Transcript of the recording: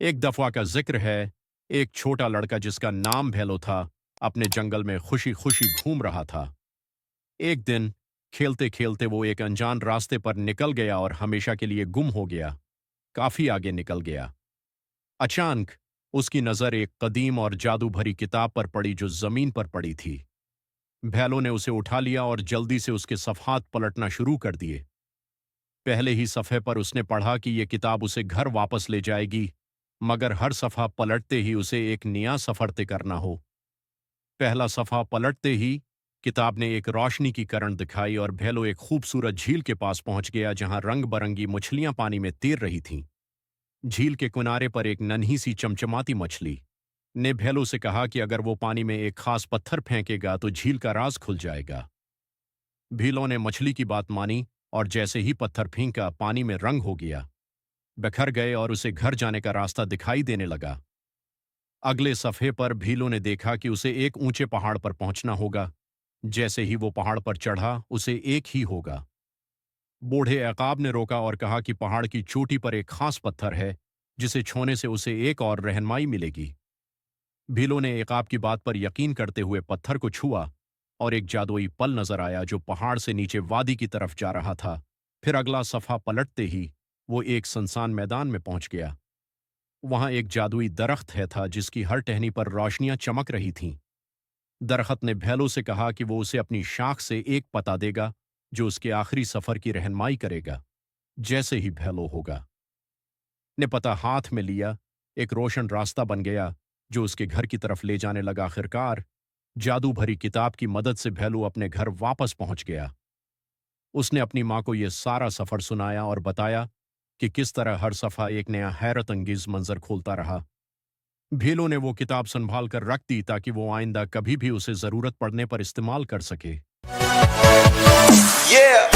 एक दफा का जिक्र है। एक छोटा लड़का जिसका नाम भैलो था अपने जंगल में खुशी खुशी घूम रहा था। एक दिन खेलते खेलते वो एक अनजान रास्ते पर निकल गया और हमेशा के लिए गुम हो गया। काफी आगे निकल गया। अचानक उसकी नजर एक कदीम और जादू भरी किताब पर पड़ी जो जमीन पर पड़ी थी। भैलो ने उसे उठा लिया और जल्दी से उसके सफ़हात पलटना शुरू कर दिए। पहले ही सफ़े पर उसने पढ़ा कि यह किताब उसे घर वापस ले जाएगी, मगर हर सफ़ा पलटते ही उसे एक नया सफ़र तय करना हो। पहला सफ़ा पलटते ही किताब ने एक रोशनी की किरण दिखाई और भैलो एक खूबसूरत झील के पास पहुंच गया जहां रंग बरंगी मछलियां पानी में तैर रही थीं। झील के किनारे पर एक नन्ही सी चमचमाती मछली ने भैलो से कहा कि अगर वो पानी में एक खास पत्थर फेंकेगा तो झील का राज खुल जाएगा। भीलों ने मछली की बात मानी और जैसे ही पत्थर फेंका पानी में रंग हो गया, बिखर गए और उसे घर जाने का रास्ता दिखाई देने लगा। अगले सफ़े पर भीलों ने देखा कि उसे एक ऊंचे पहाड़ पर पहुंचना होगा। जैसे ही वो पहाड़ पर चढ़ा उसे एक ही होगा। बूढ़े अकाब ने रोका और कहा कि पहाड़ की चोटी पर एक खास पत्थर है जिसे छूने से उसे एक और रहनुमाई मिलेगी। भीलों ने एकाब की बात पर यकीन करते हुए पत्थर को छुआ और एक जादुई पल नजर आया जो पहाड़ से नीचे वादी की तरफ जा रहा था। फिर अगला सफ़ा पलटते ही वो एक सुनसान मैदान में पहुंच गया। वहां एक जादुई दरख्त है था जिसकी हर टहनी पर रोशनियां चमक रही थीं। दरख्त ने भैलो से कहा कि वो उसे अपनी शाख से एक पता देगा जो उसके आखिरी सफर की रहनुमाई करेगा। जैसे ही भैलो होगा ने पता हाथ में लिया, एक रोशन रास्ता बन गया जो उसके घर की तरफ ले जाने लगा। आखिरकार जादू भरी किताब की मदद से भैलो अपने घर वापस पहुंच गया। उसने अपनी मां को यह सारा सफर सुनाया और बताया कि किस तरह हर सफा एक नया हैरत अंगेज मंजर खोलता रहा। भीलों ने वो किताब संभाल कर रख दी ताकि वो आइंदा कभी भी उसे जरूरत पड़ने पर इस्तेमाल कर सके। Yeah.